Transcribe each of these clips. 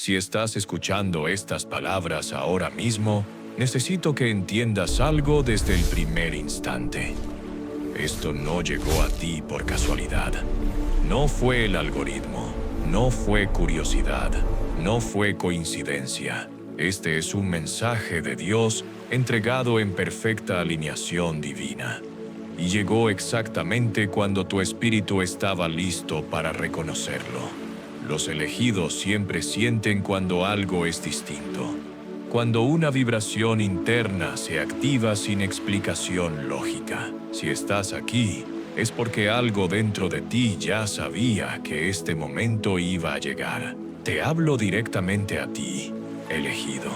Si estás escuchando estas palabras ahora mismo, necesito que entiendas algo desde el primer instante. Esto no llegó a ti por casualidad. No fue el algoritmo, no fue curiosidad, no fue coincidencia. Este es un mensaje de Dios entregado en perfecta alineación divina. Y llegó exactamente cuando tu espíritu estaba listo para reconocerlo. Los elegidos siempre sienten cuando algo es distinto, cuando una vibración interna se activa sin explicación lógica. Si estás aquí, es porque algo dentro de ti ya sabía que este momento iba a llegar. Te hablo directamente a ti, elegido.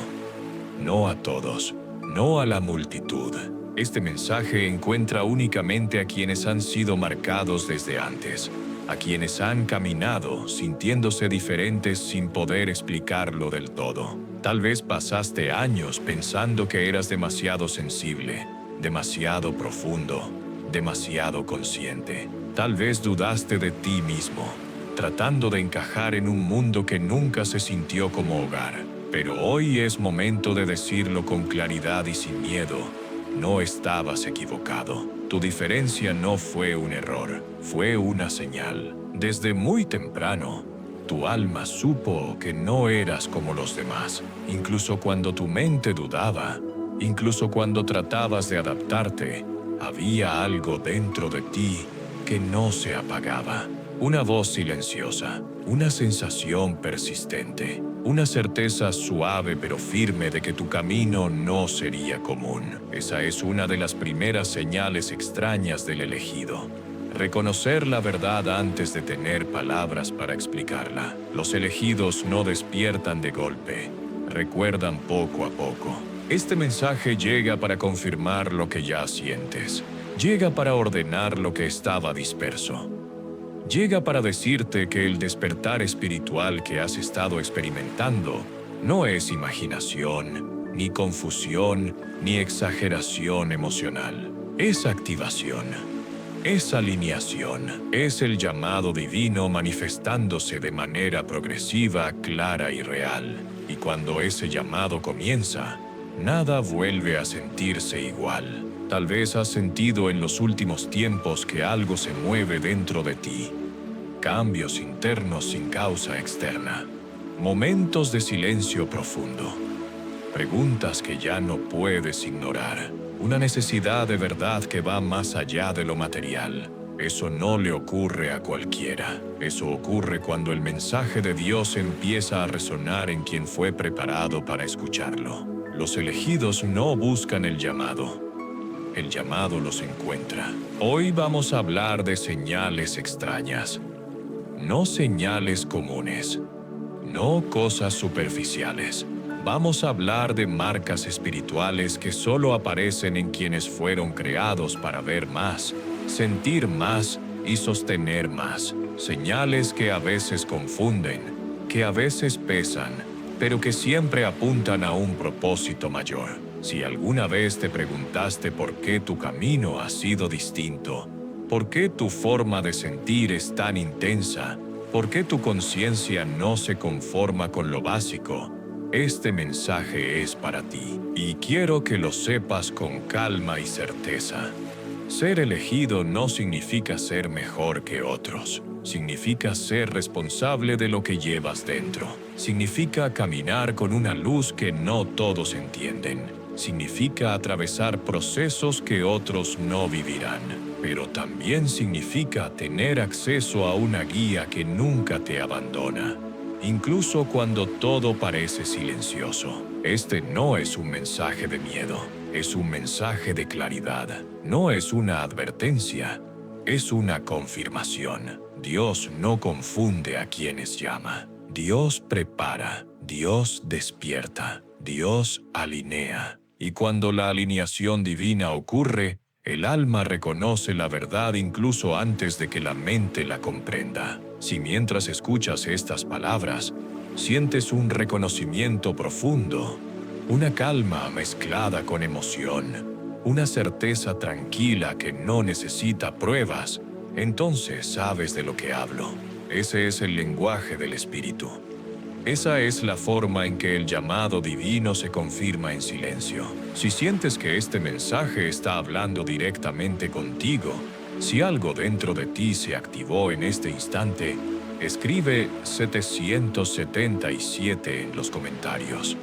No a todos, no a la multitud. Este mensaje encuentra únicamente a quienes han sido marcados desde antes, a quienes han caminado sintiéndose diferentes sin poder explicarlo del todo. Tal vez pasaste años pensando que eras demasiado sensible, demasiado profundo, demasiado consciente. Tal vez dudaste de ti mismo, tratando de encajar en un mundo que nunca se sintió como hogar. Pero hoy es momento de decirlo con claridad y sin miedo. No estabas equivocado. Tu diferencia no fue un error, fue una señal. Desde muy temprano, tu alma supo que no eras como los demás. Incluso cuando tu mente dudaba, incluso cuando tratabas de adaptarte, había algo dentro de ti que no se apagaba. Una voz silenciosa, una sensación persistente, una certeza suave pero firme de que tu camino no sería común. Esa es una de las primeras señales extrañas del elegido. Reconocer la verdad antes de tener palabras para explicarla. Los elegidos no despiertan de golpe, recuerdan poco a poco. Este mensaje llega para confirmar lo que ya sientes. Llega para ordenar lo que estaba disperso. Llega para decirte que el despertar espiritual que has estado experimentando no es imaginación, ni confusión, ni exageración emocional. Es activación, es alineación, es el llamado divino manifestándose de manera progresiva, clara y real. Y cuando ese llamado comienza, nada vuelve a sentirse igual. Tal vez has sentido en los últimos tiempos que algo se mueve dentro de ti. Cambios internos sin causa externa. Momentos de silencio profundo. Preguntas que ya no puedes ignorar. Una necesidad de verdad que va más allá de lo material. Eso no le ocurre a cualquiera. Eso ocurre cuando el mensaje de Dios empieza a resonar en quien fue preparado para escucharlo. Los elegidos no buscan el llamado los encuentra. Hoy vamos a hablar de señales extrañas. No señales comunes. No cosas superficiales. Vamos a hablar de marcas espirituales que solo aparecen en quienes fueron creados para ver más, sentir más y sostener más. Señales que a veces confunden, que a veces pesan, pero que siempre apuntan a un propósito mayor. Si alguna vez te preguntaste por qué tu camino ha sido distinto, por qué tu forma de sentir es tan intensa, por qué tu conciencia no se conforma con lo básico, este mensaje es para ti. Y quiero que lo sepas con calma y certeza. Ser elegido no significa ser mejor que otros. Significa ser responsable de lo que llevas dentro. Significa caminar con una luz que no todos entienden. Significa atravesar procesos que otros no vivirán. Pero también significa tener acceso a una guía que nunca te abandona, incluso cuando todo parece silencioso. Este no es un mensaje de miedo, es un mensaje de claridad. No es una advertencia, es una confirmación. Dios no confunde a quienes llama. Dios prepara, Dios despierta, Dios alinea. Y cuando la alineación divina ocurre, el alma reconoce la verdad incluso antes de que la mente la comprenda. Si mientras escuchas estas palabras, sientes un reconocimiento profundo, una calma mezclada con emoción, una certeza tranquila que no necesita pruebas, entonces sabes de lo que hablo. Ese es el lenguaje del espíritu. Esa es la forma en que el llamado divino se confirma en silencio. Si sientes que este mensaje está hablando directamente contigo, si algo dentro de ti se activó en este instante, escribe 777 en los comentarios.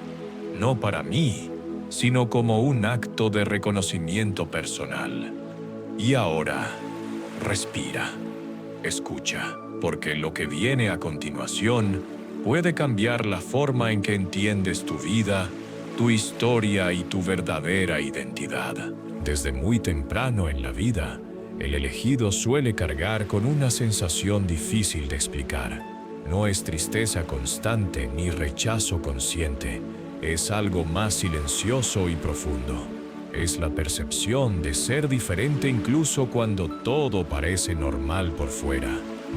No para mí, sino como un acto de reconocimiento personal. Y ahora, respira, escucha, porque lo que viene a continuación puede cambiar la forma en que entiendes tu vida, tu historia y tu verdadera identidad. Desde muy temprano en la vida, el elegido suele cargar con una sensación difícil de explicar. No es tristeza constante ni rechazo consciente, es algo más silencioso y profundo. Es la percepción de ser diferente incluso cuando todo parece normal por fuera.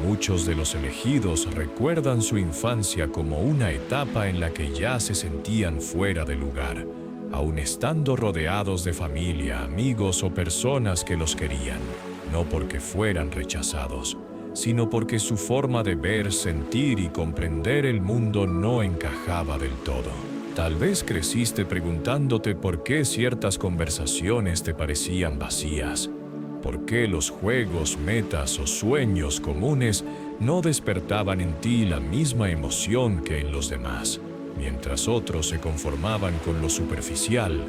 Muchos de los elegidos recuerdan su infancia como una etapa en la que ya se sentían fuera de lugar, aun estando rodeados de familia, amigos o personas que los querían, no porque fueran rechazados, sino porque su forma de ver, sentir y comprender el mundo no encajaba del todo. Tal vez creciste preguntándote por qué ciertas conversaciones te parecían vacías. ¿Por qué los juegos, metas o sueños comunes no despertaban en ti la misma emoción que en los demás? Mientras otros se conformaban con lo superficial,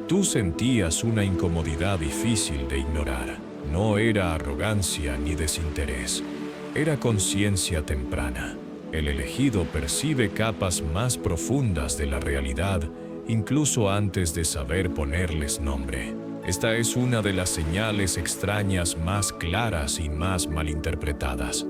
tú sentías una incomodidad difícil de ignorar. No era arrogancia ni desinterés, era conciencia temprana. El elegido percibe capas más profundas de la realidad, incluso antes de saber ponerles nombre. Esta es una de las señales extrañas más claras y más malinterpretadas.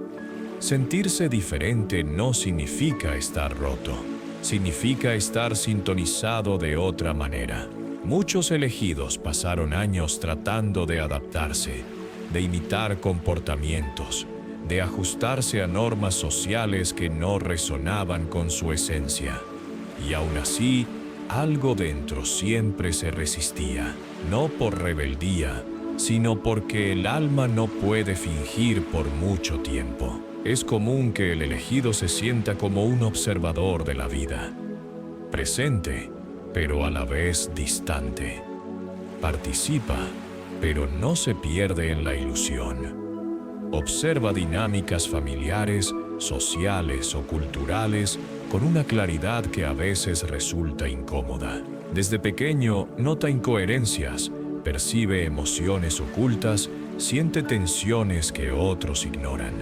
Sentirse diferente no significa estar roto, significa estar sintonizado de otra manera. Muchos elegidos pasaron años tratando de adaptarse, de imitar comportamientos, de ajustarse a normas sociales que no resonaban con su esencia. Y aún así, algo dentro siempre se resistía, no por rebeldía, sino porque el alma no puede fingir por mucho tiempo. Es común que el elegido se sienta como un observador de la vida, presente, pero a la vez distante. Participa, pero no se pierde en la ilusión. Observa dinámicas familiares, sociales o culturales con una claridad que a veces resulta incómoda. Desde pequeño nota incoherencias, percibe emociones ocultas, siente tensiones que otros ignoran.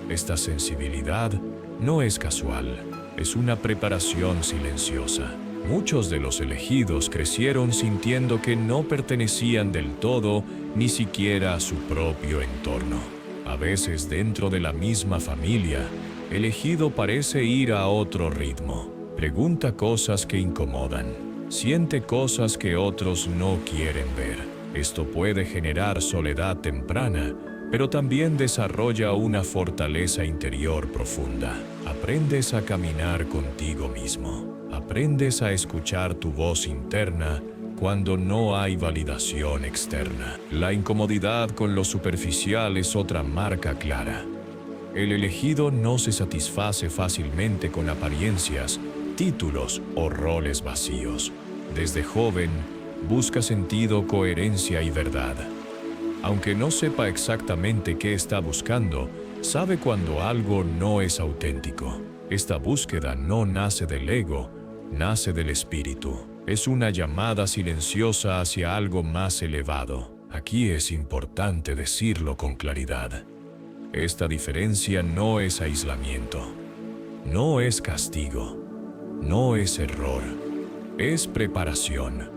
Esta sensibilidad no es casual, es una preparación silenciosa. Muchos de los elegidos crecieron sintiendo que no pertenecían del todo ni siquiera a su propio entorno. A veces dentro de la misma familia, el elegido parece ir a otro ritmo. Pregunta cosas que incomodan. Siente cosas que otros no quieren ver. Esto puede generar soledad temprana, pero también desarrolla una fortaleza interior profunda. Aprendes a caminar contigo mismo. Aprendes a escuchar tu voz interna cuando no hay validación externa. La incomodidad con lo superficial es otra marca clara. El elegido no se satisface fácilmente con apariencias, títulos o roles vacíos. Desde joven, busca sentido, coherencia y verdad. Aunque no sepa exactamente qué está buscando, sabe cuando algo no es auténtico. Esta búsqueda no nace del ego, nace del espíritu. Es una llamada silenciosa hacia algo más elevado. Aquí es importante decirlo con claridad. Esta diferencia no es aislamiento, no es castigo, no es error, es preparación.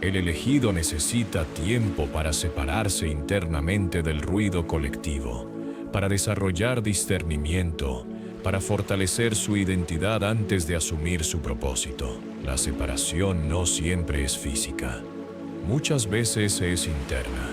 El elegido necesita tiempo para separarse internamente del ruido colectivo, para desarrollar discernimiento, para fortalecer su identidad antes de asumir su propósito. La separación no siempre es física. Muchas veces es interna.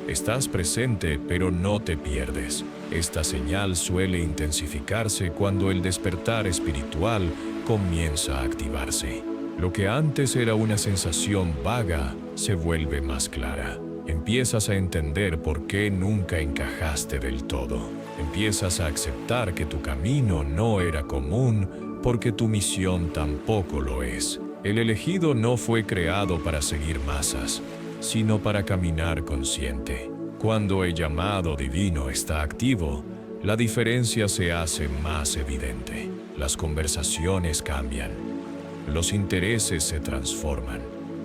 Estás presente, pero no te pierdes. Esta señal suele intensificarse cuando el despertar espiritual comienza a activarse. Lo que antes era una sensación vaga se vuelve más clara. Empiezas a entender por qué nunca encajaste del todo. Empiezas a aceptar que tu camino no era común porque tu misión tampoco lo es. El elegido no fue creado para seguir masas, sino para caminar consciente. Cuando el llamado divino está activo, la diferencia se hace más evidente. Las conversaciones cambian. Los intereses se transforman.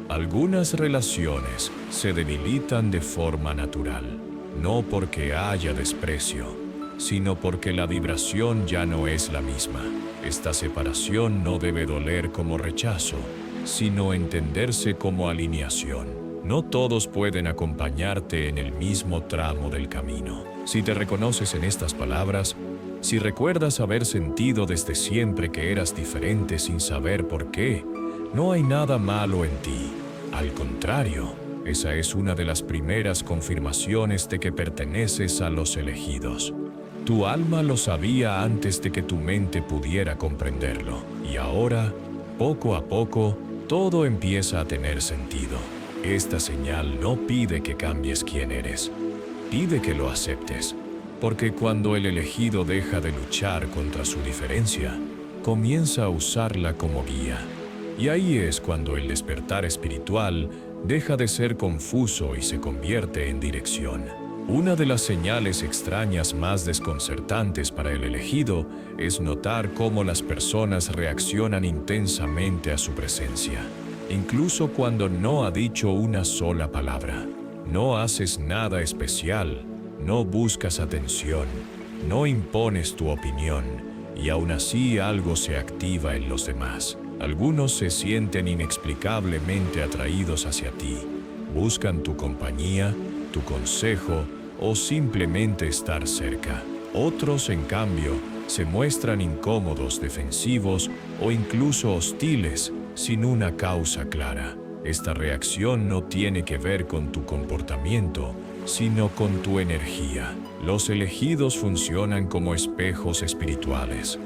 Algunas relaciones se debilitan de forma natural, no porque haya desprecio, sino porque la vibración ya no es la misma. Esta separación no debe doler como rechazo, sino entenderse como alineación. No todos pueden acompañarte en el mismo tramo del camino. Si te reconoces en estas palabras, si recuerdas haber sentido desde siempre que eras diferente sin saber por qué, no hay nada malo en ti. Al contrario, esa es una de las primeras confirmaciones de que perteneces a los elegidos. Tu alma lo sabía antes de que tu mente pudiera comprenderlo. Y ahora, poco a poco, todo empieza a tener sentido. Esta señal no pide que cambies quién eres, pide que lo aceptes, porque cuando el elegido deja de luchar contra su diferencia, comienza a usarla como guía. Y ahí es cuando el despertar espiritual deja de ser confuso y se convierte en dirección. Una de las señales extrañas más desconcertantes para el elegido es notar cómo las personas reaccionan intensamente a su presencia. Incluso cuando no ha dicho una sola palabra. No haces nada especial, no buscas atención, no impones tu opinión, y aún así algo se activa en los demás. Algunos se sienten inexplicablemente atraídos hacia ti, buscan tu compañía, tu consejo o simplemente estar cerca. Otros, en cambio, se muestran incómodos, defensivos o incluso hostiles, sin una causa clara. Esta reacción no tiene que ver con tu comportamiento, sino con tu energía. Los elegidos funcionan como espejos espirituales.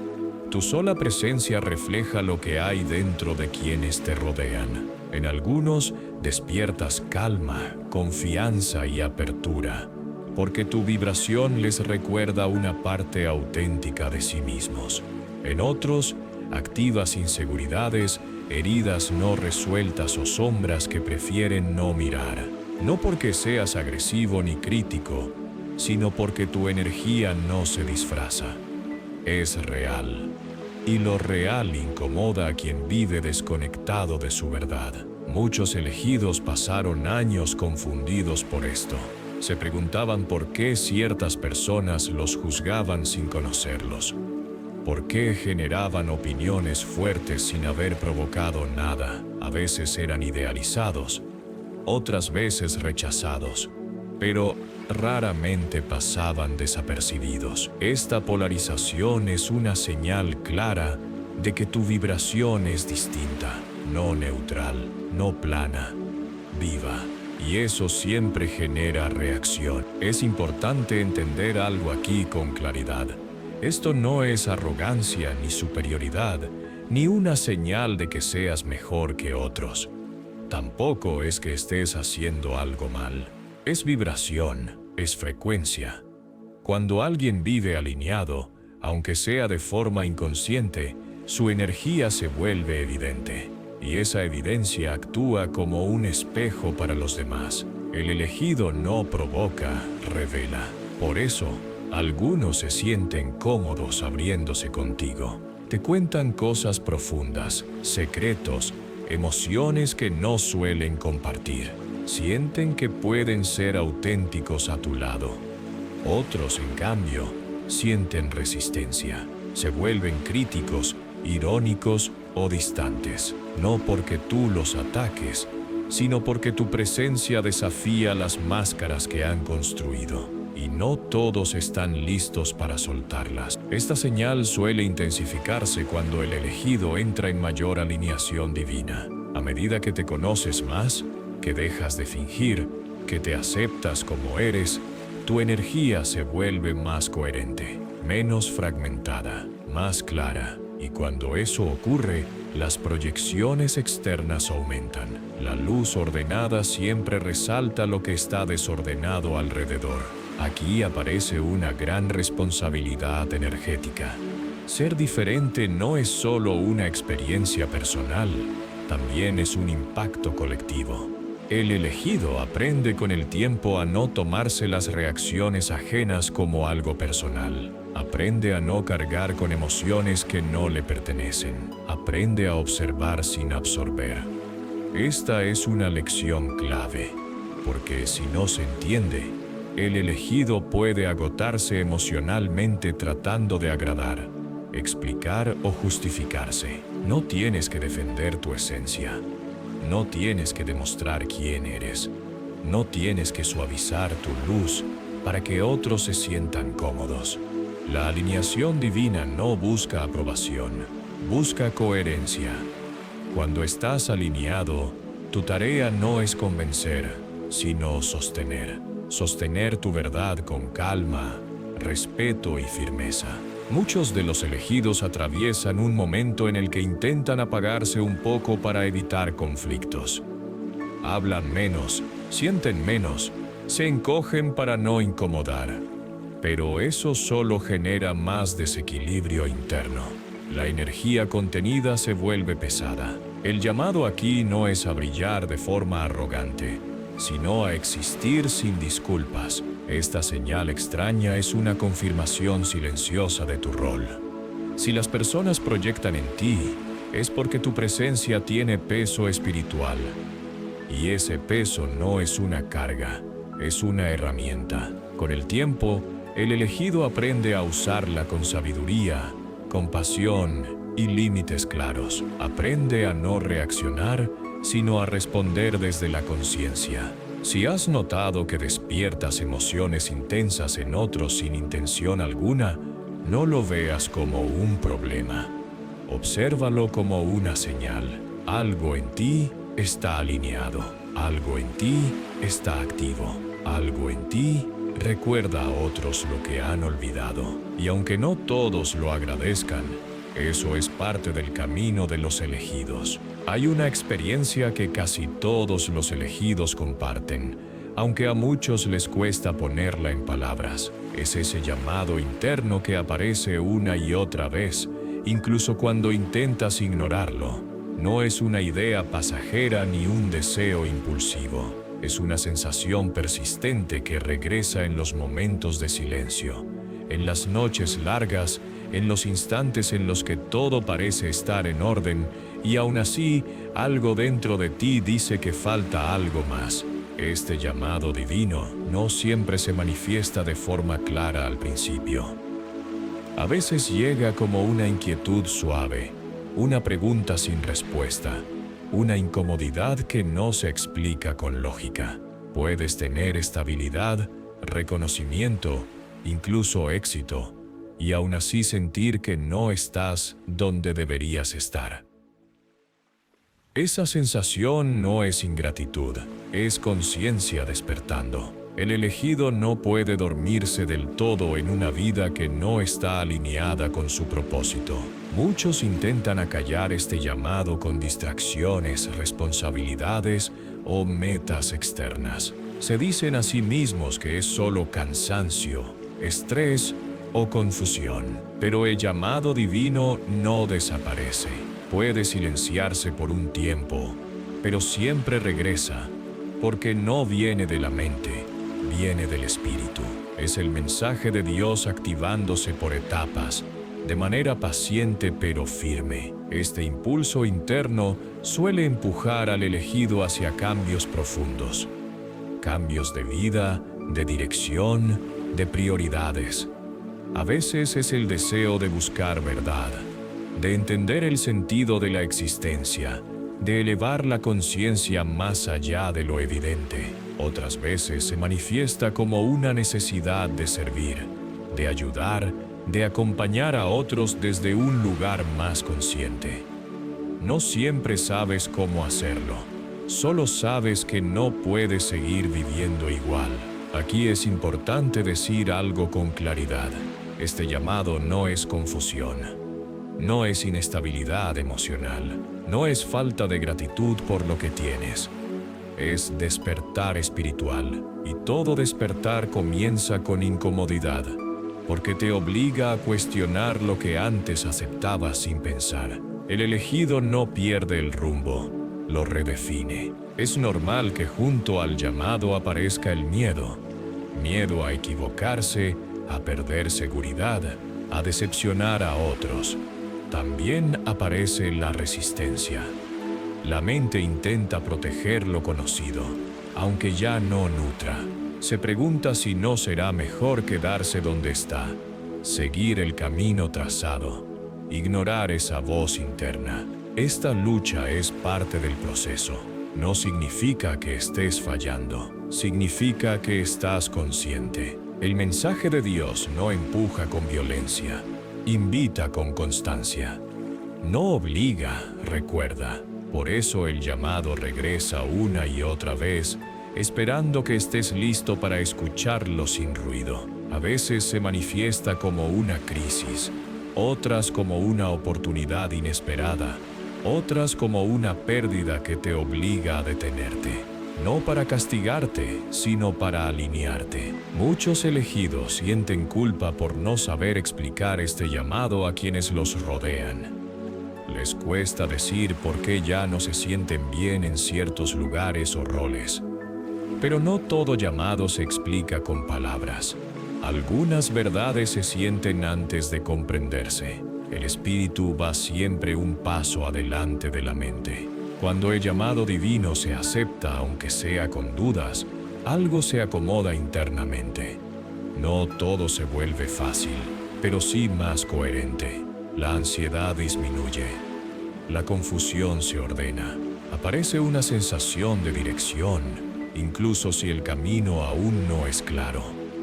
Tu sola presencia refleja lo que hay dentro de quienes te rodean. En algunos despiertas calma, confianza y apertura, porque tu vibración les recuerda una parte auténtica de sí mismos. En otros, activas inseguridades, heridas no resueltas o sombras que prefieren no mirar. No porque seas agresivo ni crítico, sino porque tu energía no se disfraza. Es real. Y lo real incomoda a quien vive desconectado de su verdad. Muchos elegidos pasaron años confundidos por esto. Se preguntaban por qué ciertas personas los juzgaban sin conocerlos. ¿Por qué generaban opiniones fuertes sin haber provocado nada? A veces eran idealizados, otras veces rechazados, pero raramente pasaban desapercibidos. Esta polarización es una señal clara de que tu vibración es distinta, no neutral, no plana, viva. Y eso siempre genera reacción. Es importante entender algo aquí con claridad. Esto no es arrogancia ni superioridad, ni una señal de que seas mejor que otros. Tampoco es que estés haciendo algo mal. Es vibración, es frecuencia. Cuando alguien vive alineado, aunque sea de forma inconsciente, su energía se vuelve evidente. Y esa evidencia actúa como un espejo para los demás. El elegido no provoca, revela. Por eso, algunos se sienten cómodos abriéndose contigo. Te cuentan cosas profundas, secretos, emociones que no suelen compartir. Sienten que pueden ser auténticos a tu lado. Otros, en cambio, sienten resistencia. Se vuelven críticos, irónicos o distantes. No porque tú los ataques, sino porque tu presencia desafía las máscaras que han construido. Y no todos están listos para soltarlas. Esta señal suele intensificarse cuando el elegido entra en mayor alineación divina. A medida que te conoces más, que dejas de fingir, que te aceptas como eres, tu energía se vuelve más coherente, menos fragmentada, más clara. Y cuando eso ocurre, las proyecciones externas aumentan. La luz ordenada siempre resalta lo que está desordenado alrededor. Aquí aparece una gran responsabilidad energética. Ser diferente no es solo una experiencia personal, también es un impacto colectivo. El elegido aprende con el tiempo a no tomarse las reacciones ajenas como algo personal. Aprende a no cargar con emociones que no le pertenecen. Aprende a observar sin absorber. Esta es una lección clave, porque si no se entiende, el elegido puede agotarse emocionalmente tratando de agradar, explicar o justificarse. No tienes que defender tu esencia. No tienes que demostrar quién eres. No tienes que suavizar tu luz para que otros se sientan cómodos. La alineación divina no busca aprobación, busca coherencia. Cuando estás alineado, tu tarea no es convencer, sino sostener. Sostener tu verdad con calma, respeto y firmeza. Muchos de los elegidos atraviesan un momento en el que intentan apagarse un poco para evitar conflictos. Hablan menos, sienten menos, se encogen para no incomodar. Pero eso solo genera más desequilibrio interno. La energía contenida se vuelve pesada. El llamado aquí no es a brillar de forma arrogante, sino a existir sin disculpas. Esta señal extraña es una confirmación silenciosa de tu rol. Si las personas proyectan en ti, es porque tu presencia tiene peso espiritual. Y ese peso no es una carga, es una herramienta. Con el tiempo, el elegido aprende a usarla con sabiduría, compasión y límites claros. Aprende a no reaccionar, sino a responder desde la conciencia. Si has notado que despiertas emociones intensas en otros sin intención alguna, no lo veas como un problema. Obsérvalo como una señal. Algo en ti está alineado. Algo en ti está activo. Algo en ti recuerda a otros lo que han olvidado. Y aunque no todos lo agradezcan, eso es parte del camino de los elegidos. Hay una experiencia que casi todos los elegidos comparten, aunque a muchos les cuesta ponerla en palabras. Es ese llamado interno que aparece una y otra vez, incluso cuando intentas ignorarlo. No es una idea pasajera ni un deseo impulsivo. Es una sensación persistente que regresa en los momentos de silencio, en las noches largas, en los instantes en los que todo parece estar en orden y aún así algo dentro de ti dice que falta algo más. Este llamado divino no siempre se manifiesta de forma clara al principio. A veces llega como una inquietud suave, una pregunta sin respuesta, una incomodidad que no se explica con lógica. Puedes tener estabilidad, reconocimiento, incluso éxito, y aún así sentir que no estás donde deberías estar. Esa sensación no es ingratitud, es conciencia despertando. El elegido no puede dormirse del todo en una vida que no está alineada con su propósito. Muchos intentan acallar este llamado con distracciones, responsabilidades o metas externas. Se dicen a sí mismos que es solo cansancio, estrés o confusión. Pero el llamado divino no desaparece. Puede silenciarse por un tiempo, pero siempre regresa, porque no viene de la mente, viene del espíritu. Es el mensaje de Dios activándose por etapas, de manera paciente pero firme. Este impulso interno suele empujar al elegido hacia cambios profundos. Cambios de vida, de dirección, de prioridades. A veces es el deseo de buscar verdad, de entender el sentido de la existencia, de elevar la conciencia más allá de lo evidente. Otras veces se manifiesta como una necesidad de servir, de ayudar, de acompañar a otros desde un lugar más consciente. No siempre sabes cómo hacerlo, solo sabes que no puedes seguir viviendo igual. Aquí es importante decir algo con claridad. Este llamado no es confusión, no es inestabilidad emocional, no es falta de gratitud por lo que tienes. Es despertar espiritual, y todo despertar comienza con incomodidad. porque te obliga a cuestionar lo que antes aceptabas sin pensar. El elegido no pierde el rumbo, lo redefine. Es normal que junto al llamado aparezca el miedo. Miedo a equivocarse, a perder seguridad, a decepcionar a otros. También aparece la resistencia. La mente intenta proteger lo conocido, aunque ya no nutra. Se pregunta si no será mejor quedarse donde está, seguir el camino trazado, ignorar esa voz interna. Esta lucha es parte del proceso. No significa que estés fallando, significa que estás consciente. El mensaje de Dios no empuja con violencia, invita con constancia. No obliga, recuerda. Por eso el llamado regresa una y otra vez, esperando que estés listo para escucharlo sin ruido. A veces se manifiesta como una crisis, otras como una oportunidad inesperada, otras como una pérdida que te obliga a detenerte. No para castigarte, sino para alinearte. Muchos elegidos sienten culpa por no saber explicar este llamado a quienes los rodean. Les cuesta decir por qué ya no se sienten bien en ciertos lugares o roles. Pero no todo llamado se explica con palabras. Algunas verdades se sienten antes de comprenderse. El espíritu va siempre un paso adelante de la mente. Cuando el llamado divino se acepta, aunque sea con dudas, algo se acomoda internamente. No todo se vuelve fácil, pero sí más coherente. La ansiedad disminuye. La confusión se ordena. Aparece una sensación de dirección, incluso si el camino aún no es claro.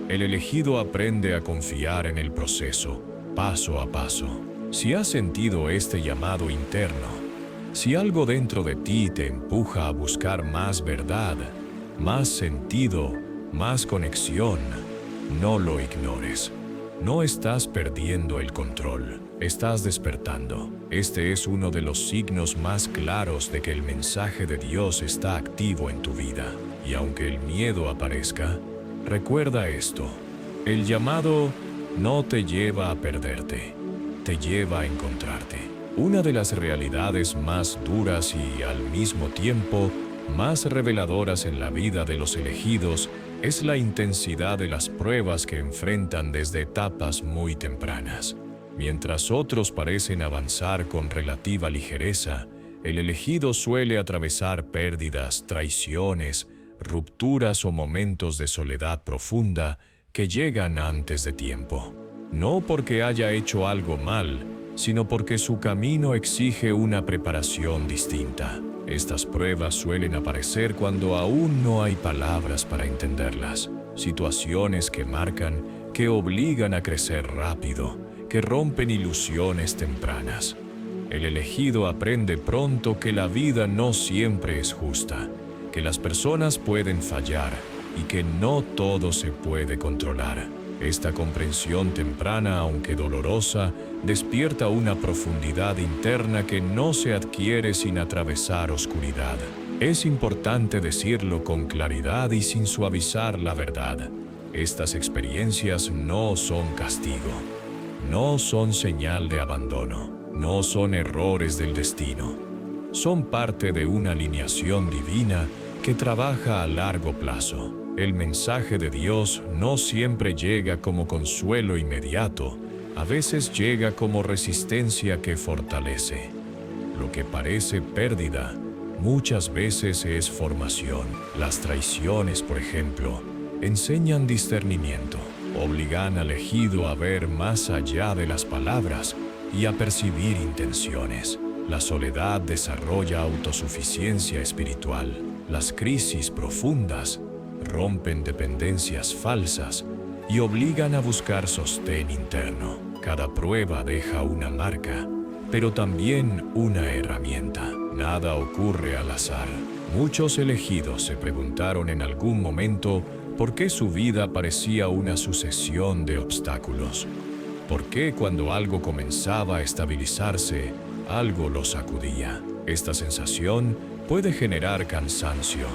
El elegido aprende a confiar en el proceso, paso a paso. Si has sentido este llamado interno, si algo dentro de ti te empuja a buscar más verdad, más sentido, más conexión, no lo ignores. No estás perdiendo el control, estás despertando. Este es uno de los signos más claros de que el mensaje de Dios está activo en tu vida. Y aunque el miedo aparezca, recuerda esto: el llamado no te lleva a perderte, te lleva a encontrarte. Una de las realidades más duras y, al mismo tiempo, más reveladoras en la vida de los elegidos es la intensidad de las pruebas que enfrentan desde etapas muy tempranas. Mientras otros parecen avanzar con relativa ligereza, el elegido suele atravesar pérdidas, traiciones, rupturas o momentos de soledad profunda que llegan antes de tiempo. No porque haya hecho algo mal, sino porque su camino exige una preparación distinta. Estas pruebas suelen aparecer cuando aún no hay palabras para entenderlas. Situaciones que marcan, que obligan a crecer rápido, que rompen ilusiones tempranas. El elegido aprende pronto que la vida no siempre es justa, que las personas pueden fallar y que no todo se puede controlar. Esta comprensión temprana, aunque dolorosa, despierta una profundidad interna que no se adquiere sin atravesar oscuridad. Es importante decirlo con claridad y sin suavizar la verdad. Estas experiencias no son castigo, no son señal de abandono, no son errores del destino. Son parte de una alineación divina que trabaja a largo plazo. El mensaje de Dios no siempre llega como consuelo inmediato, a veces llega como resistencia que fortalece. Lo que parece pérdida, muchas veces es formación. Las traiciones, por ejemplo, enseñan discernimiento, obligan al elegido a ver más allá de las palabras y a percibir intenciones. La soledad desarrolla autosuficiencia espiritual. Las crisis profundas rompen dependencias falsas y obligan a buscar sostén interno. Cada prueba deja una marca, pero también una herramienta. Nada ocurre al azar. Muchos elegidos se preguntaron en algún momento por qué su vida parecía una sucesión de obstáculos. ¿Por qué cuando algo comenzaba a estabilizarse, algo lo sacudía? Esta sensación puede generar cansancio,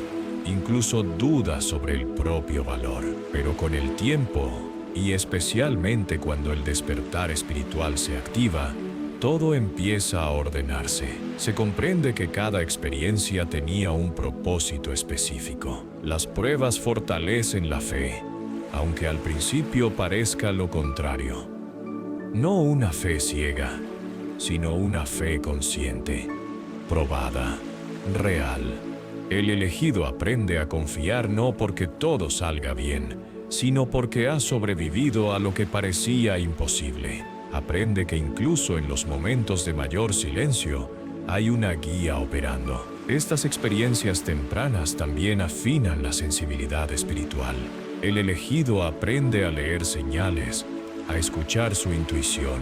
incluso dudas sobre el propio valor. Pero con el tiempo, Y especialmente cuando el despertar espiritual se activa, todo empieza a ordenarse. Se comprende que cada experiencia tenía un propósito específico. Las pruebas fortalecen la fe, aunque al principio parezca lo contrario. No una fe ciega, sino una fe consciente, probada, real. El elegido aprende a confiar no porque todo salga bien, sino porque ha sobrevivido a lo que parecía imposible. Aprende que incluso en los momentos de mayor silencio, hay una guía operando. Estas experiencias tempranas también afinan la sensibilidad espiritual. El elegido aprende a leer señales, a escuchar su intuición,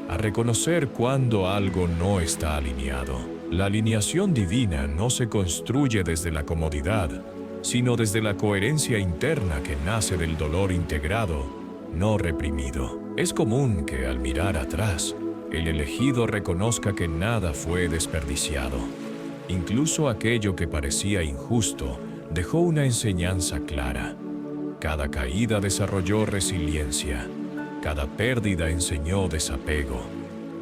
a reconocer cuando algo no está alineado. La alineación divina no se construye desde la comodidad, sino desde la coherencia interna que nace del dolor integrado, no reprimido. Es común que al mirar atrás, el elegido reconozca que nada fue desperdiciado. Incluso aquello que parecía injusto dejó una enseñanza clara. Cada caída desarrolló resiliencia, cada pérdida enseñó desapego,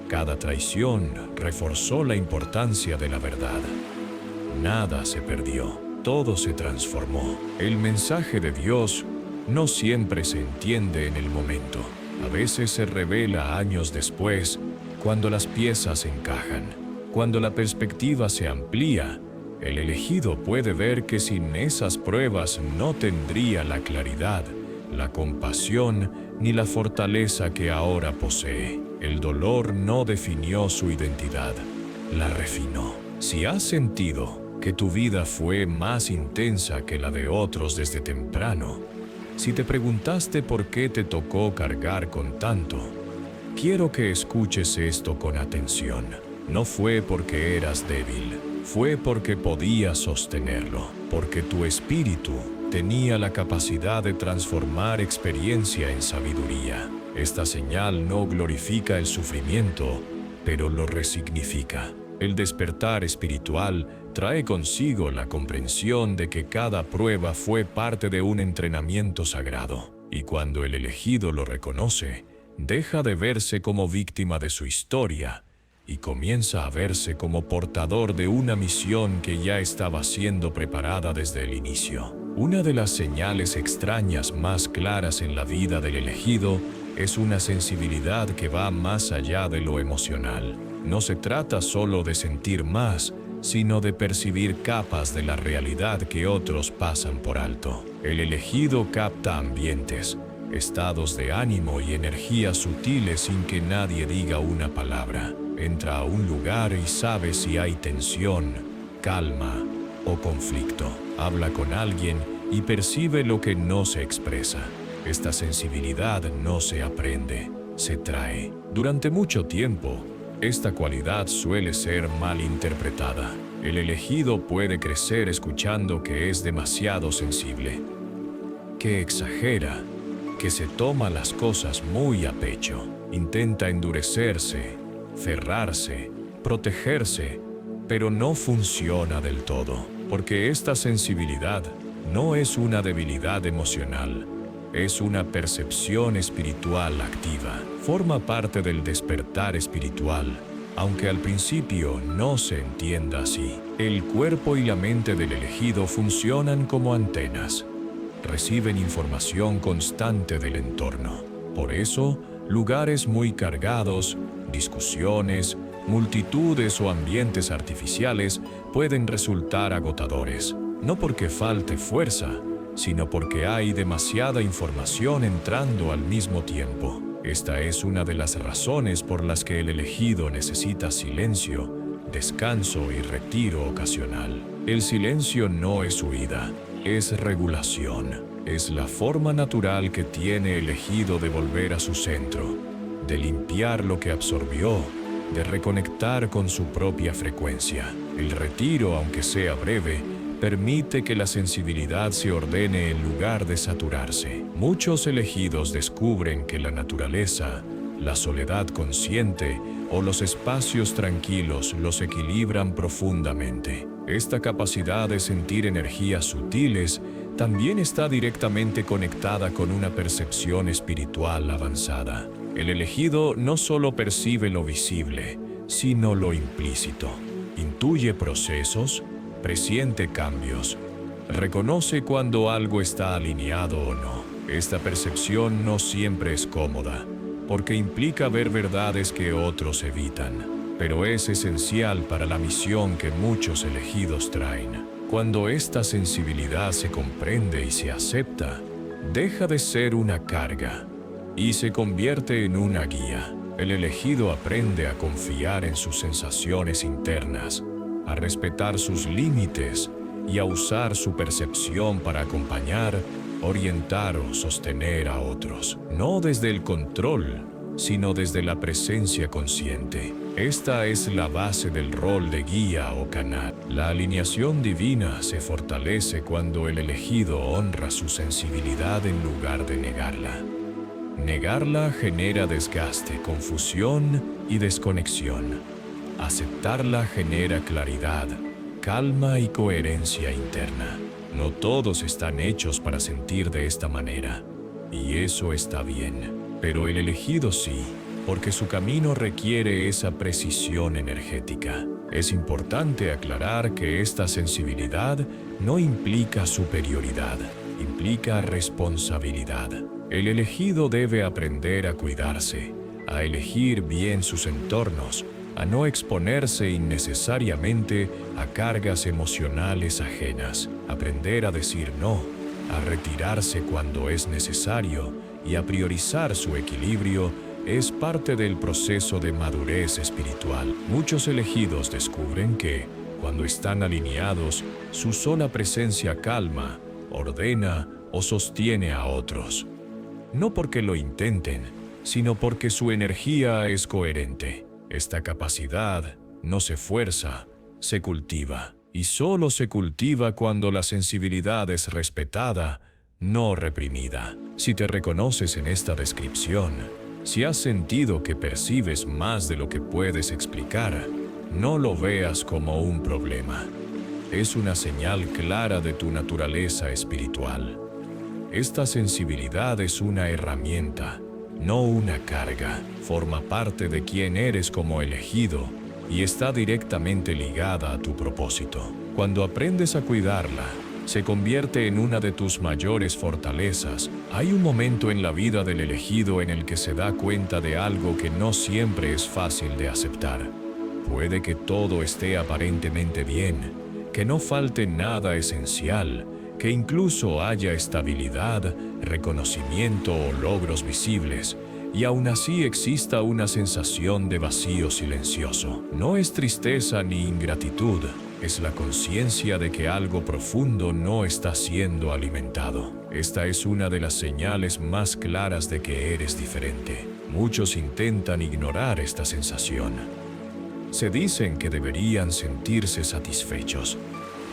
cada traición reforzó la importancia de la verdad. Nada se perdió. Todo se transformó. El mensaje de Dios no siempre se entiende en el momento. A veces se revela años después, cuando las piezas encajan. Cuando la perspectiva se amplía, el elegido puede ver que sin esas pruebas no tendría la claridad, la compasión ni la fortaleza que ahora posee. El dolor no definió su identidad, la refinó. Si has sentido que tu vida fue más intensa que la de otros desde temprano, si te preguntaste por qué te tocó cargar con tanto, quiero que escuches esto con atención. No fue porque eras débil, fue porque podías sostenerlo, porque tu espíritu tenía la capacidad de transformar experiencia en sabiduría. Esta señal no glorifica el sufrimiento, pero lo resignifica. El despertar espiritual trae consigo la comprensión de que cada prueba fue parte de un entrenamiento sagrado, y cuando el elegido lo reconoce, deja de verse como víctima de su historia y comienza a verse como portador de una misión que ya estaba siendo preparada desde el inicio. Una de las señales extrañas más claras en la vida del elegido es una sensibilidad que va más allá de lo emocional. No se trata solo de sentir más, sino de percibir capas de la realidad que otros pasan por alto. El elegido capta ambientes, estados de ánimo y energías sutiles sin que nadie diga una palabra. Entra a un lugar y sabe si hay tensión, calma o conflicto. Habla con alguien y percibe lo que no se expresa. Esta sensibilidad no se aprende, se trae. Durante mucho tiempo, esta cualidad suele ser mal interpretada. El elegido puede crecer escuchando que es demasiado sensible, que exagera, que se toma las cosas muy a pecho, intenta endurecerse, cerrarse, protegerse, pero no funciona del todo, porque esta sensibilidad no es una debilidad emocional, es una percepción espiritual activa. Forma parte del despertar espiritual, aunque al principio no se entienda así. El cuerpo y la mente del elegido funcionan como antenas. Reciben información constante del entorno. Por eso, lugares muy cargados, discusiones, multitudes o ambientes artificiales pueden resultar agotadores. No porque falte fuerza, sino porque hay demasiada información entrando al mismo tiempo. Esta es una de las razones por las que el elegido necesita silencio, descanso y retiro ocasional. El silencio no es huida, es regulación. Es la forma natural que tiene el elegido de volver a su centro, de limpiar lo que absorbió, de reconectar con su propia frecuencia. El retiro, aunque sea breve, permite que la sensibilidad se ordene en lugar de saturarse. Muchos elegidos descubren que la naturaleza, la soledad consciente o los espacios tranquilos los equilibran profundamente. Esta capacidad de sentir energías sutiles también está directamente conectada con una percepción espiritual avanzada. El elegido no solo percibe lo visible, sino lo implícito. Intuye procesos, presiente cambios, reconoce cuando algo está alineado o no. Esta percepción no siempre es cómoda, porque implica ver verdades que otros evitan, pero es esencial para la misión que muchos elegidos traen. Cuando esta sensibilidad se comprende y se acepta, deja de ser una carga y se convierte en una guía. El elegido aprende a confiar en sus sensaciones internas, a respetar sus límites y a usar su percepción para acompañar, orientar o sostener a otros. No desde el control, sino desde la presencia consciente. Esta es la base del rol de guía o canal. La alineación divina se fortalece cuando el elegido honra su sensibilidad en lugar de negarla. Negarla genera desgaste, confusión y desconexión. Aceptarla genera claridad, calma y coherencia interna. No todos están hechos para sentir de esta manera, y eso está bien. Pero el elegido sí, porque su camino requiere esa precisión energética. Es importante aclarar que esta sensibilidad no implica superioridad, implica responsabilidad. El elegido debe aprender a cuidarse, a elegir bien sus entornos, a no exponerse innecesariamente a cargas emocionales ajenas, aprender a decir no, a retirarse cuando es necesario y a priorizar su equilibrio es parte del proceso de madurez espiritual. Muchos elegidos descubren que, cuando están alineados, su sola presencia calma, ordena o sostiene a otros. No porque lo intenten, sino porque su energía es coherente. Esta capacidad no se fuerza, se cultiva. Y solo se cultiva cuando la sensibilidad es respetada, no reprimida. Si te reconoces en esta descripción, si has sentido que percibes más de lo que puedes explicar, no lo veas como un problema. Es una señal clara de tu naturaleza espiritual. Esta sensibilidad es una herramienta, no una carga. Forma parte de quién eres como elegido y está directamente ligada a tu propósito. Cuando aprendes a cuidarla, se convierte en una de tus mayores fortalezas. Hay un momento en la vida del elegido en el que se da cuenta de algo que no siempre es fácil de aceptar. Puede que todo esté aparentemente bien, que no falte nada esencial, que incluso haya estabilidad, reconocimiento o logros visibles, y aún así exista una sensación de vacío silencioso. No es tristeza ni ingratitud, es la conciencia de que algo profundo no está siendo alimentado. Esta es una de las señales más claras de que eres diferente. Muchos intentan ignorar esta sensación. Se dicen que deberían sentirse satisfechos,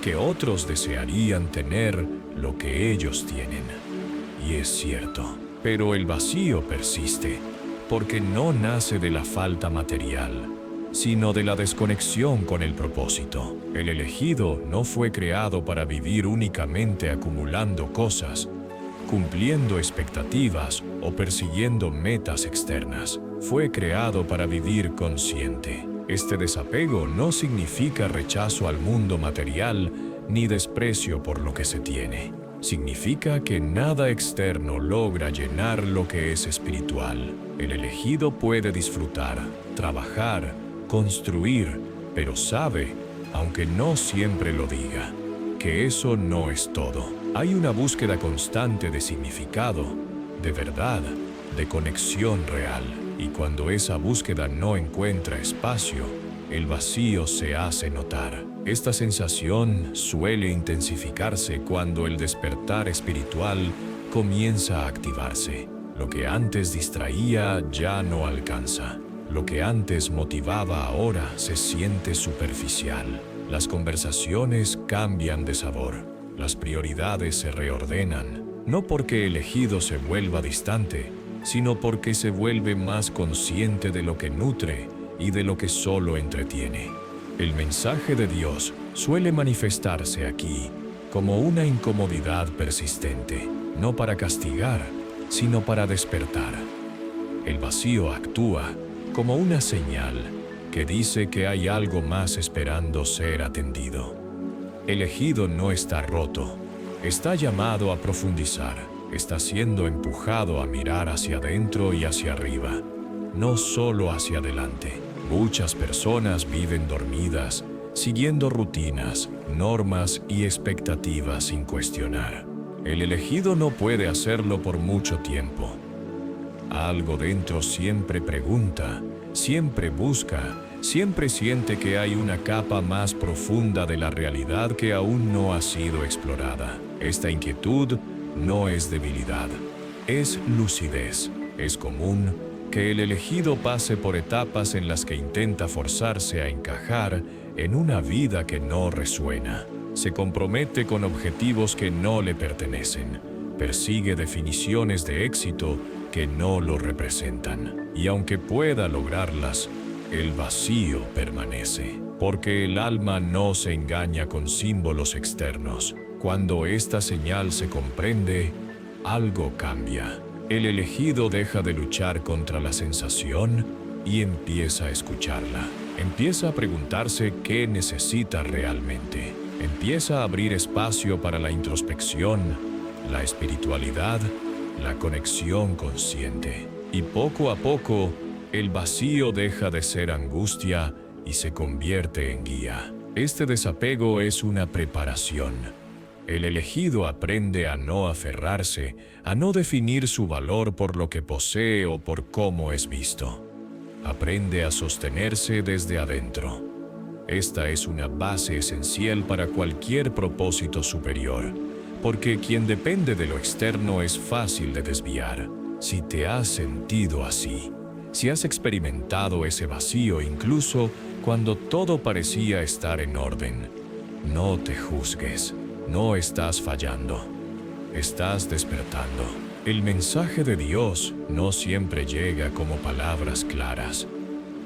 que otros desearían tener lo que ellos tienen. Y es cierto. Pero el vacío persiste, porque no nace de la falta material, sino de la desconexión con el propósito. El elegido no fue creado para vivir únicamente acumulando cosas, cumpliendo expectativas o persiguiendo metas externas. Fue creado para vivir consciente. Este desapego no significa rechazo al mundo material ni desprecio por lo que se tiene. Significa que nada externo logra llenar lo que es espiritual. El elegido puede disfrutar, trabajar, construir, pero sabe, aunque no siempre lo diga, que eso no es todo. Hay una búsqueda constante de significado, de verdad, de conexión real. Y cuando esa búsqueda no encuentra espacio, el vacío se hace notar. Esta sensación suele intensificarse cuando el despertar espiritual comienza a activarse. Lo que antes distraía ya no alcanza. Lo que antes motivaba ahora se siente superficial. Las conversaciones cambian de sabor. Las prioridades se reordenan. No porque el elegido se vuelva distante, sino porque se vuelve más consciente de lo que nutre y de lo que solo entretiene. El mensaje de Dios suele manifestarse aquí como una incomodidad persistente, no para castigar, sino para despertar. El vacío actúa como una señal que dice que hay algo más esperando ser atendido. El elegido no está roto, está llamado a profundizar, está siendo empujado a mirar hacia adentro y hacia arriba, no solo hacia adelante. Muchas personas viven dormidas, siguiendo rutinas, normas y expectativas sin cuestionar. El elegido no puede hacerlo por mucho tiempo. Algo dentro siempre pregunta, siempre busca, siempre siente que hay una capa más profunda de la realidad que aún no ha sido explorada. Esta inquietud no es debilidad, es lucidez. Es común que el elegido pase por etapas en las que intenta forzarse a encajar en una vida que no resuena. Se compromete con objetivos que no le pertenecen, persigue definiciones de éxito que no lo representan. Y aunque pueda lograrlas, el vacío permanece, porque el alma no se engaña con símbolos externos. Cuando esta señal se comprende, algo cambia. El elegido deja de luchar contra la sensación y empieza a escucharla. Empieza a preguntarse qué necesita realmente. Empieza a abrir espacio para la introspección, la espiritualidad, la conexión consciente. Y poco a poco, el vacío deja de ser angustia y se convierte en guía. Este desapego es una preparación. El elegido aprende a no aferrarse, a no definir su valor por lo que posee o por cómo es visto. Aprende a sostenerse desde adentro. Esta es una base esencial para cualquier propósito superior, porque quien depende de lo externo es fácil de desviar. Si te has sentido así, si has experimentado ese vacío incluso cuando todo parecía estar en orden, no te juzgues. No estás fallando, estás despertando. El mensaje de Dios no siempre llega como palabras claras.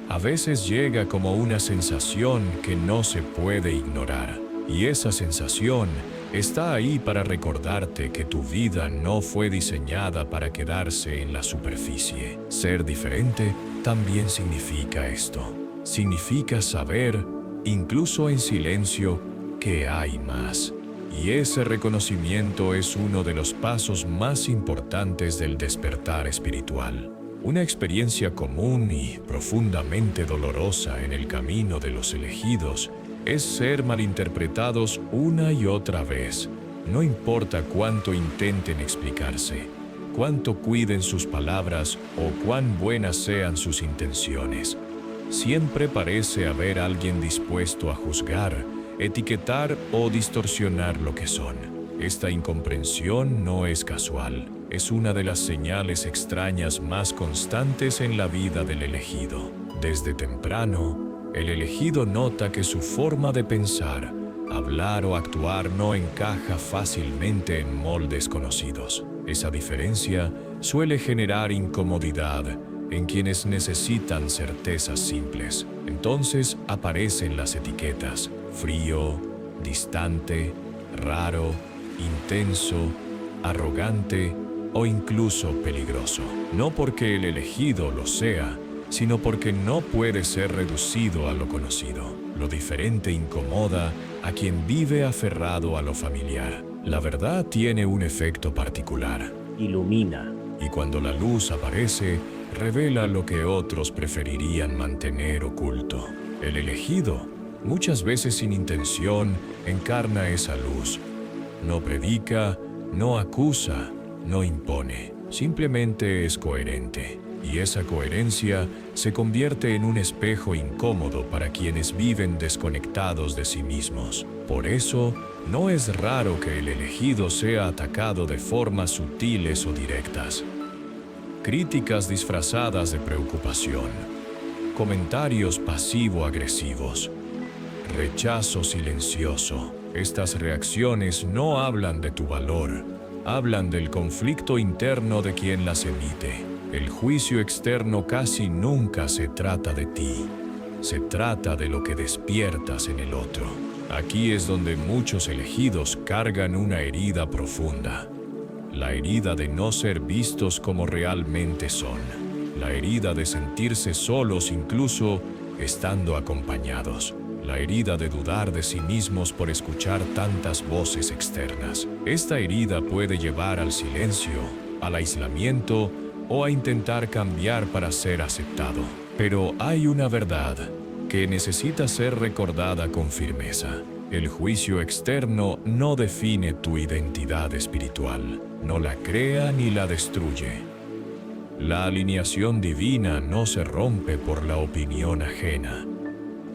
A veces llega como una sensación que no se puede ignorar. Y esa sensación está ahí para recordarte que tu vida no fue diseñada para quedarse en la superficie. Ser diferente también significa esto. Significa saber, incluso en silencio, que hay más. Y ese reconocimiento es uno de los pasos más importantes del despertar espiritual. Una experiencia común y profundamente dolorosa en el camino de los elegidos es ser malinterpretados una y otra vez. No importa cuánto intenten explicarse, cuánto cuiden sus palabras o cuán buenas sean sus intenciones. Siempre parece haber alguien dispuesto a juzgar, etiquetar o distorsionar lo que son. Esta incomprensión no es casual, es una de las señales extrañas más constantes en la vida del elegido. Desde temprano, el elegido nota que su forma de pensar, hablar o actuar no encaja fácilmente en moldes conocidos. Esa diferencia suele generar incomodidad en quienes necesitan certezas simples. Entonces aparecen las etiquetas: frío, distante, raro, intenso, arrogante o incluso peligroso. No porque el elegido lo sea, sino porque no puede ser reducido a lo conocido. Lo diferente incomoda a quien vive aferrado a lo familiar. La verdad tiene un efecto particular. Ilumina. Y cuando la luz aparece, revela lo que otros preferirían mantener oculto. El elegido, muchas veces sin intención, encarna esa luz. No predica, no acusa, no impone. Simplemente es coherente. Y esa coherencia se convierte en un espejo incómodo para quienes viven desconectados de sí mismos. Por eso, no es raro que el elegido sea atacado de formas sutiles o directas. Críticas disfrazadas de preocupación, comentarios pasivo-agresivos, rechazo silencioso. Estas reacciones no hablan de tu valor, hablan del conflicto interno de quien las emite. El juicio externo casi nunca se trata de ti. se trata de lo que despiertas en el otro. Aquí es donde muchos elegidos cargan una herida profunda. La herida de no ser vistos como realmente son. La herida de sentirse solos incluso estando acompañados. La herida de dudar de sí mismos por escuchar tantas voces externas. Esta herida puede llevar al silencio, al aislamiento o a intentar cambiar para ser aceptado. Pero hay una verdad que necesita ser recordada con firmeza. El juicio externo no define tu identidad espiritual, no la crea ni la destruye. La alineación divina no se rompe por la opinión ajena.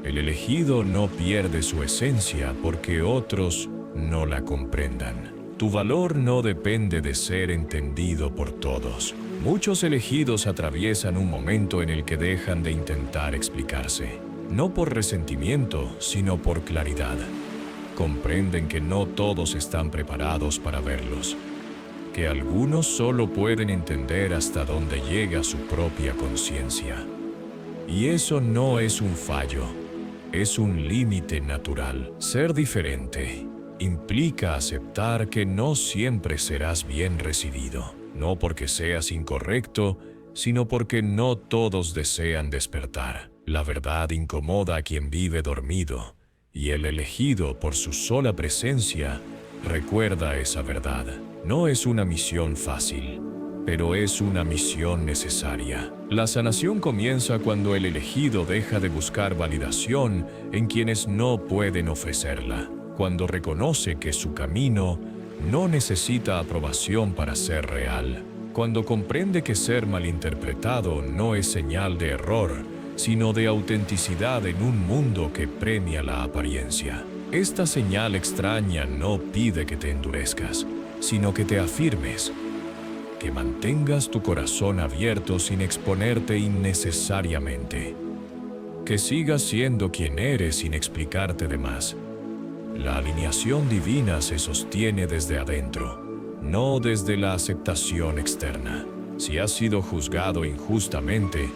El elegido no pierde su esencia porque otros no la comprendan. Tu valor no depende de ser entendido por todos. Muchos elegidos atraviesan un momento en el que dejan de intentar explicarse, no por resentimiento, sino por claridad. Comprenden que no todos están preparados para verlos, que algunos solo pueden entender hasta dónde llega su propia conciencia. Y eso no es un fallo, es un límite natural. Ser diferente implica aceptar que no siempre serás bien recibido, no porque seas incorrecto, sino porque no todos desean despertar. La verdad incomoda a quien vive dormido, y el elegido, por su sola presencia, recuerda esa verdad. No es una misión fácil, pero es una misión necesaria. La sanación comienza cuando el elegido deja de buscar validación en quienes no pueden ofrecerla, cuando reconoce que su camino no necesita aprobación para ser real, cuando comprende que ser malinterpretado no es señal de error, sino de autenticidad en un mundo que premia la apariencia. Esta señal extraña no pide que te endurezcas, sino que te afirmes, que mantengas tu corazón abierto sin exponerte innecesariamente, que sigas siendo quien eres sin explicarte de más. La alineación divina se sostiene desde adentro, no desde la aceptación externa. Si has sido juzgado injustamente,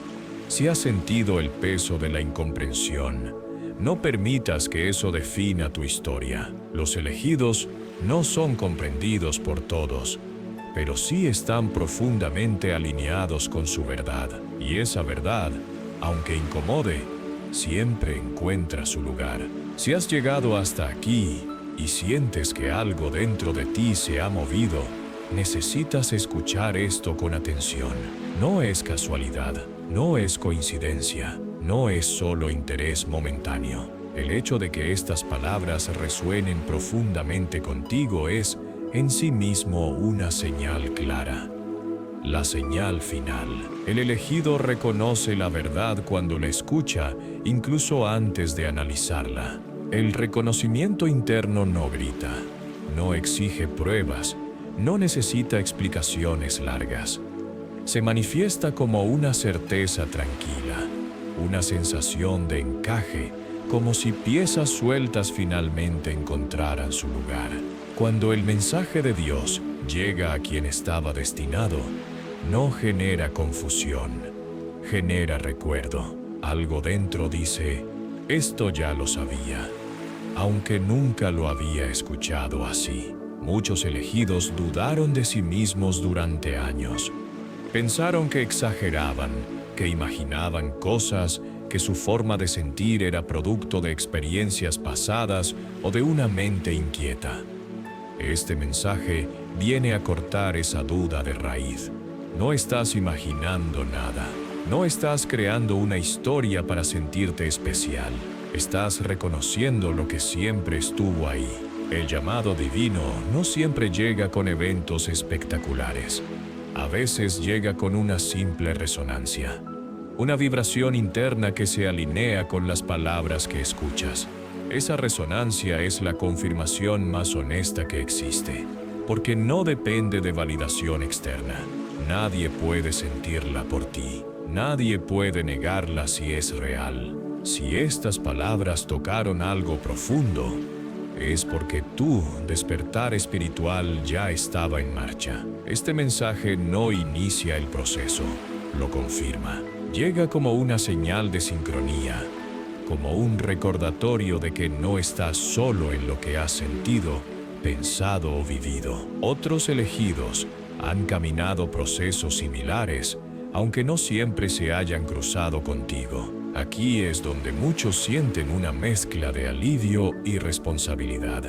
si has sentido el peso de la incomprensión, no permitas que eso defina tu historia. Los elegidos no son comprendidos por todos, pero sí están profundamente alineados con su verdad. Y esa verdad, aunque incomode, siempre encuentra su lugar. Si has llegado hasta aquí y sientes que algo dentro de ti se ha movido, necesitas escuchar esto con atención. No es casualidad, no es coincidencia, no es solo interés momentáneo. El hecho de que estas palabras resuenen profundamente contigo es, en sí mismo, una señal clara. La señal final. El elegido reconoce la verdad cuando la escucha, incluso antes de analizarla. El reconocimiento interno no grita, no exige pruebas, no necesita explicaciones largas. Se manifiesta como una certeza tranquila, una sensación de encaje, como si piezas sueltas finalmente encontraran su lugar. Cuando el mensaje de Dios llega a quien estaba destinado, no genera confusión, genera recuerdo. Algo dentro dice, esto ya lo sabía, aunque nunca lo había escuchado así. Muchos elegidos dudaron de sí mismos durante años. Pensaron que exageraban, que imaginaban cosas, que su forma de sentir era producto de experiencias pasadas o de una mente inquieta. Este mensaje viene a cortar esa duda de raíz. No estás imaginando nada. No estás creando una historia para sentirte especial. Estás reconociendo lo que siempre estuvo ahí. El llamado divino no siempre llega con eventos espectaculares. A veces llega con una simple resonancia. Una vibración interna que se alinea con las palabras que escuchas. Esa resonancia es la confirmación más honesta que existe, porque no depende de validación externa. Nadie puede sentirla por ti. Nadie puede negarla si es real. Si estas palabras tocaron algo profundo, es porque tu despertar espiritual ya estaba en marcha. Este mensaje no inicia el proceso, lo confirma. Llega como una señal de sincronía, como un recordatorio de que no estás solo en lo que has sentido, pensado o vivido. Otros elegidos han caminado procesos similares, aunque no siempre se hayan cruzado contigo. Aquí es donde muchos sienten una mezcla de alivio y responsabilidad.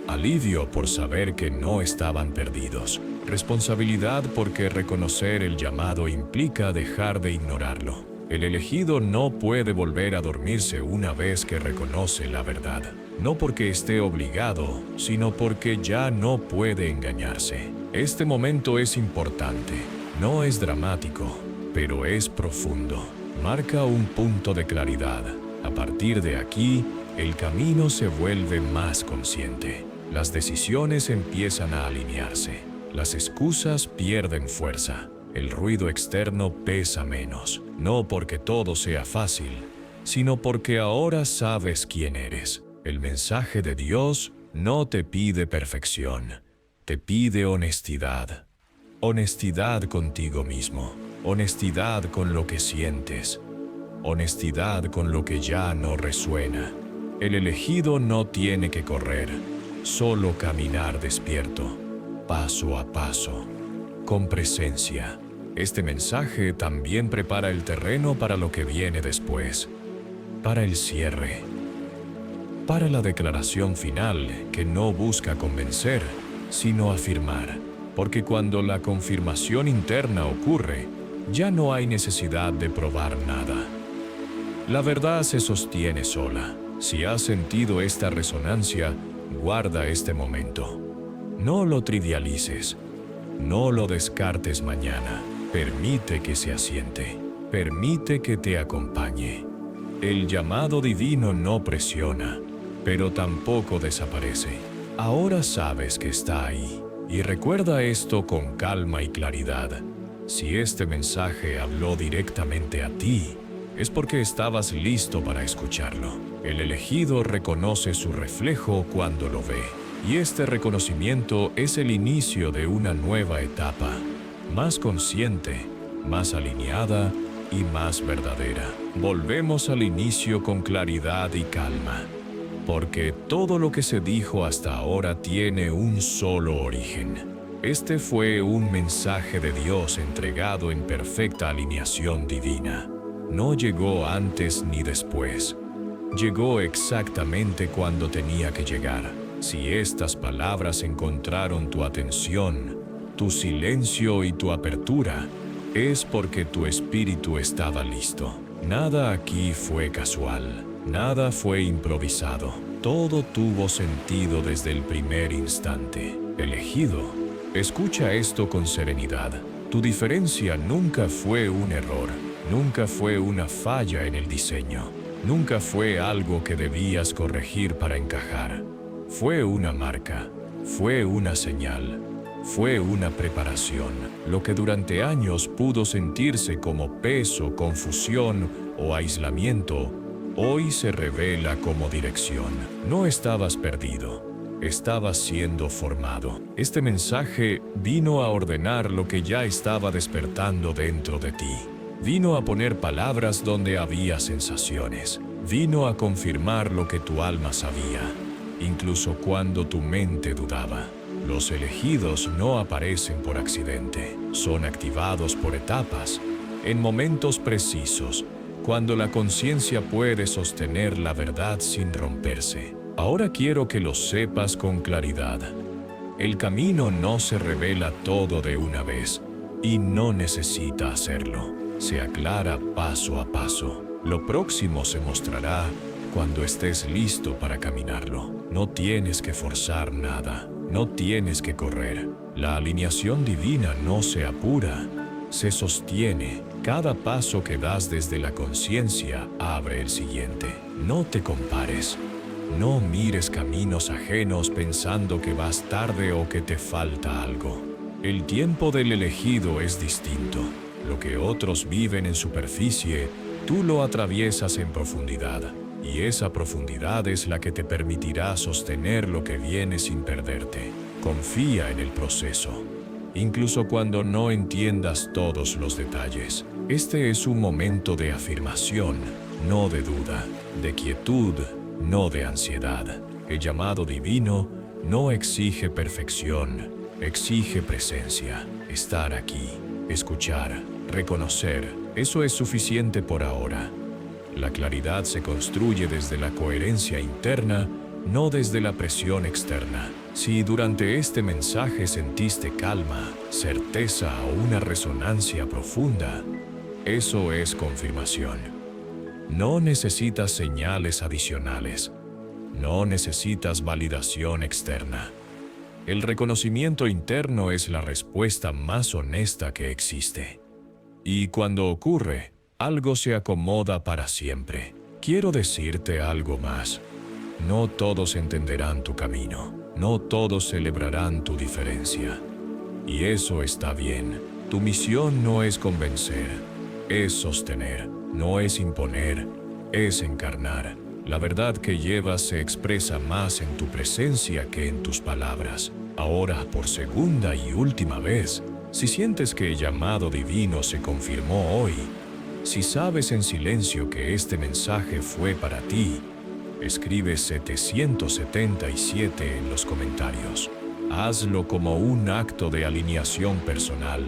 Alivio por saber que no estaban perdidos. Responsabilidad porque reconocer el llamado implica dejar de ignorarlo. El elegido no puede volver a dormirse una vez que reconoce la verdad. No porque esté obligado, sino porque ya no puede engañarse. Este momento es importante. No es dramático, pero es profundo. Marca un punto de claridad. A partir de aquí, el camino se vuelve más consciente. Las decisiones empiezan a alinearse. Las excusas pierden fuerza. El ruido externo pesa menos. No porque todo sea fácil, sino porque ahora sabes quién eres. El mensaje de Dios no te pide perfección, te pide honestidad. Honestidad contigo mismo, honestidad con lo que sientes, honestidad con lo que ya no resuena. El elegido no tiene que correr, solo caminar despierto, paso a paso, con presencia. Este mensaje también prepara el terreno para lo que viene después, para el cierre, para la declaración final que no busca convencer, sino afirmar. Porque cuando la confirmación interna ocurre, ya no hay necesidad de probar nada. La verdad se sostiene sola. Si has sentido esta resonancia, guarda este momento. No lo trivialices. No lo descartes mañana. Permite que se asiente. Permite que te acompañe. El llamado divino no presiona, pero tampoco desaparece. Ahora sabes que está ahí. Y recuerda esto con calma y claridad. Si este mensaje habló directamente a ti, es porque estabas listo para escucharlo. El elegido reconoce su reflejo cuando lo ve. Y este reconocimiento es el inicio de una nueva etapa, más consciente, más alineada y más verdadera. Volvemos al inicio con claridad y calma. Porque todo lo que se dijo hasta ahora tiene un solo origen. Este fue un mensaje de Dios entregado en perfecta alineación divina. No llegó antes ni después. Llegó exactamente cuando tenía que llegar. Si estas palabras encontraron tu atención, tu silencio y tu apertura, es porque tu espíritu estaba listo. Nada aquí fue casual. Nada fue improvisado. Todo tuvo sentido desde el primer instante. Elegido, escucha esto con serenidad. Tu diferencia nunca fue un error. Nunca fue una falla en el diseño. Nunca fue algo que debías corregir para encajar. Fue una marca. Fue una señal. Fue una preparación. Lo que durante años pudo sentirse como peso, confusión o aislamiento, hoy se revela como dirección. No estabas perdido, estabas siendo formado. Este mensaje vino a ordenar lo que ya estaba despertando dentro de ti. Vino a poner palabras donde había sensaciones. Vino a confirmar lo que tu alma sabía, incluso cuando tu mente dudaba. Los elegidos no aparecen por accidente. Son activados por etapas, en momentos precisos, cuando la conciencia puede sostener la verdad sin romperse. Ahora quiero que lo sepas con claridad. El camino no se revela todo de una vez, y no necesita hacerlo. Se aclara paso a paso. Lo próximo se mostrará cuando estés listo para caminarlo. No tienes que forzar nada, no tienes que correr. La alineación divina no se apura, se sostiene. Cada paso que das desde la conciencia abre el siguiente. No te compares. No mires caminos ajenos pensando que vas tarde o que te falta algo. El tiempo del elegido es distinto. Lo que otros viven en superficie, tú lo atraviesas en profundidad. Y esa profundidad es la que te permitirá sostener lo que viene sin perderte. Confía en el proceso, incluso cuando no entiendas todos los detalles. Este es un momento de afirmación, no de duda, de quietud, no de ansiedad. El llamado divino no exige perfección, exige presencia, estar aquí, escuchar, reconocer. Eso es suficiente por ahora. La claridad se construye desde la coherencia interna, no desde la presión externa. Si durante este mensaje sentiste calma, certeza o una resonancia profunda, eso es confirmación. No necesitas señales adicionales. No necesitas validación externa. El reconocimiento interno es la respuesta más honesta que existe. Y cuando ocurre, algo se acomoda para siempre. Quiero decirte algo más. No todos entenderán tu camino. No todos celebrarán tu diferencia. Y eso está bien. Tu misión no es convencer, es sostener. No es imponer, es encarnar. La verdad que llevas se expresa más en tu presencia que en tus palabras. Ahora, por segunda y última vez, si sientes que el llamado divino se confirmó hoy, si sabes en silencio que este mensaje fue para ti, escribe 777 en los comentarios. Hazlo como un acto de alineación personal,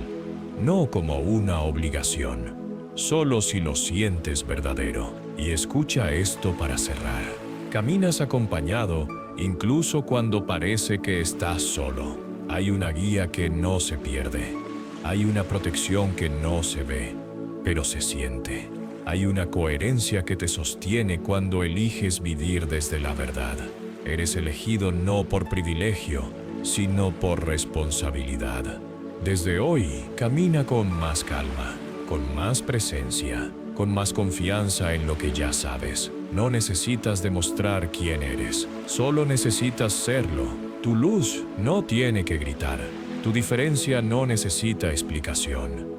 no como una obligación. Solo si lo sientes verdadero. Y escucha esto para cerrar. Caminas acompañado, incluso cuando parece que estás solo. Hay una guía que no se pierde. Hay una protección que no se ve, pero se siente. Hay una coherencia que te sostiene cuando eliges vivir desde la verdad. Eres elegido no por privilegio, sino por responsabilidad. Desde hoy, camina con más calma, con más presencia, con más confianza en lo que ya sabes. No necesitas demostrar quién eres, solo necesitas serlo. Tu luz no tiene que gritar, tu diferencia no necesita explicación.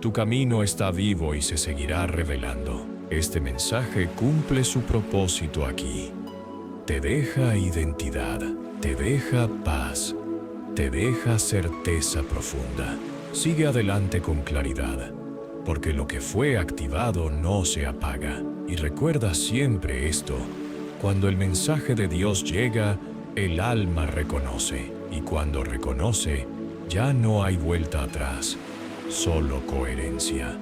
Tu camino está vivo y se seguirá revelando. Este mensaje cumple su propósito aquí. Te deja identidad, te deja paz, te deja certeza profunda. Sigue adelante con claridad, porque lo que fue activado no se apaga. Y recuerda siempre esto: cuando el mensaje de Dios llega, el alma reconoce, y cuando reconoce, ya no hay vuelta atrás, solo coherencia.